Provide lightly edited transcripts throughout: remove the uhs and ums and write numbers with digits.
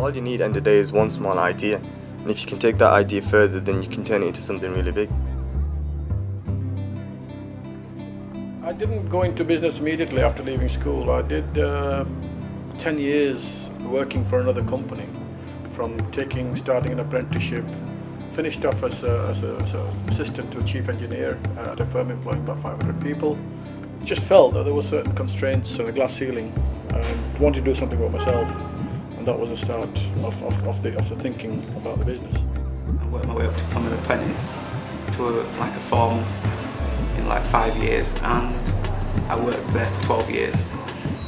All you need end of the day is one small idea, and if you can take that idea further, then you can turn it into something really big. I didn't go into business immediately after leaving school. I did 10 years working for another company, from starting an apprenticeship, finished off as an assistant to a chief engineer at a firm employing about 500 people. Just felt that there were certain constraints and a glass ceiling, and wanted to do something for myself, and that was the start of the thinking about the business. I worked my way up from an apprentice to like a foreman in like 5 years, and I worked there for 12 years.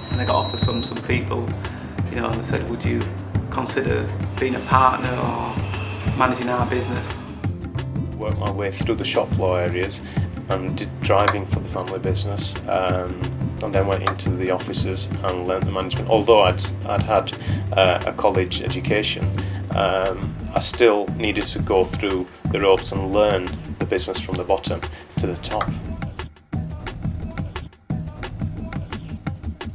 And I got offers from some people, you know, and they said, would you consider being a partner or managing our business? Worked my way through the shop floor areas and did driving for the family business, and then went into the offices and learnt the management. Although I'd had a college education, I still needed to go through the ropes and learn the business from the bottom to the top.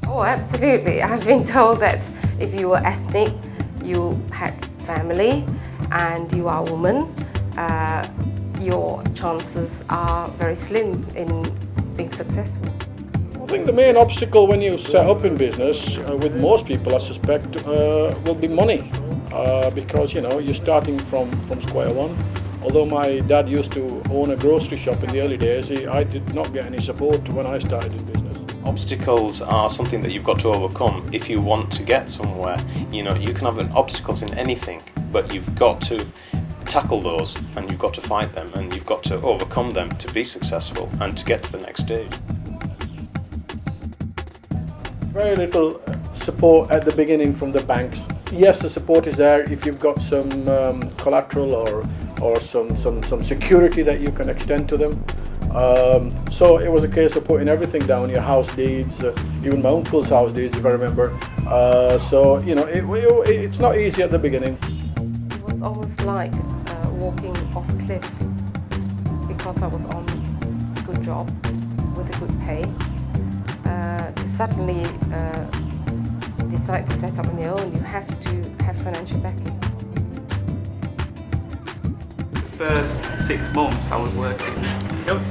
Oh, absolutely. I've been told that if you were ethnic, you had family, and you are a woman, your chances are very slim in being successful. I think the main obstacle when you set up in business, with most people I suspect, will be money, because you know you're starting from square one. Although my dad used to own a grocery shop in the early days, I did not get any support when I started in business. Obstacles are something that you've got to overcome if you want to get somewhere. You know, you can have obstacles in anything, but you've got to tackle those, and you've got to fight them, and you've got to overcome them to be successful and to get to the next stage. Very little support at the beginning from the banks. Yes, the support is there if you've got some collateral or some security that you can extend to them. So it was a case of putting everything down, your house deeds, even my uncle's house deeds, if I remember. So you know, it's not easy at the beginning. It was almost like walking off a cliff, because I was on a good job with a good pay. To suddenly decide to set up on your own, you have to have financial backing. The first 6 months I was working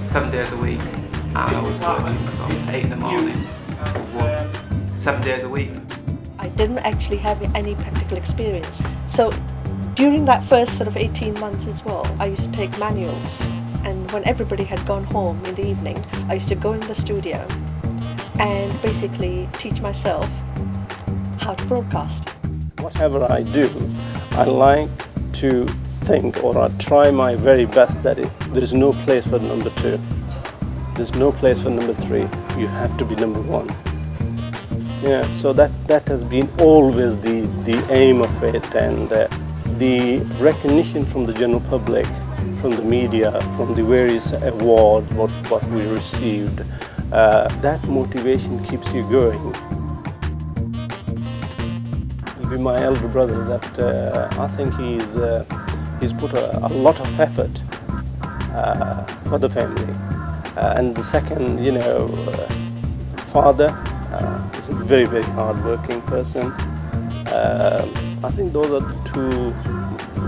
7 days a week, and I was working from 8 in the morning to 1, 7 days a week. I didn't actually have any practical experience. So during that first sort of 18 months as well, I used to take manuals, and when everybody had gone home in the evening, I used to go in the studio and basically teach myself how to broadcast. Whatever I do, I like to think, or I try my very best, that there is no place for number 2. There's no place for number 3. You have to be number 1. Yeah, so that has been always the aim of it, and the recognition from the general public, from the media, from the various awards, what we received, that motivation keeps you going. It'll be my elder brother that I think he's put a lot of effort for the family, and the second, you know, father is a very, very hard-working person. I think those are the 2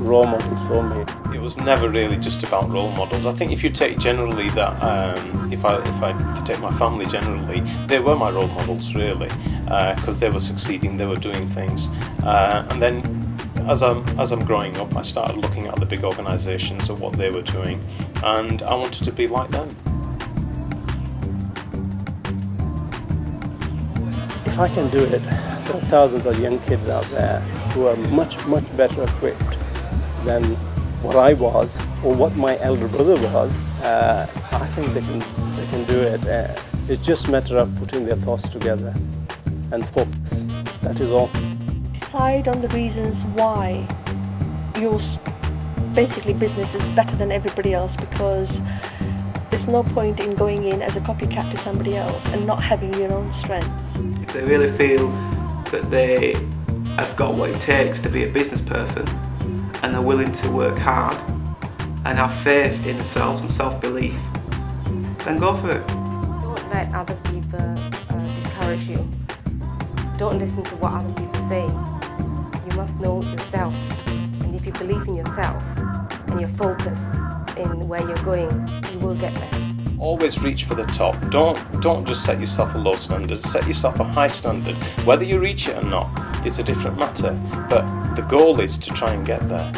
role models for me. It was never really just about role models. I think if you take generally that, if you take my family generally, they were my role models really, because they were succeeding, they were doing things, and then as I'm growing up, I started looking at the big organisations and what they were doing, and I wanted to be like them. If I can do it, there are thousands of young kids out there who are much, much better equipped than what I was or what my elder brother was. I think they can do it. It's just a matter of putting their thoughts together and focus. That is all. Decide on the reasons why your basically business is better than everybody else, because there's no point in going in as a copycat to somebody else and not having your own strengths. If they really feel that they have got what it takes to be a business person, and are willing to work hard and have faith in themselves and self-belief, then go for it. Don't let other people discourage you. Don't listen to what other people say. You must know yourself. And if you believe in yourself and you're focused in where you're going, you will get there. Always reach for the top. Don't just set yourself a low standard. Set yourself a high standard. Whether you reach it or not, it's a different matter. But the goal is to try and get there.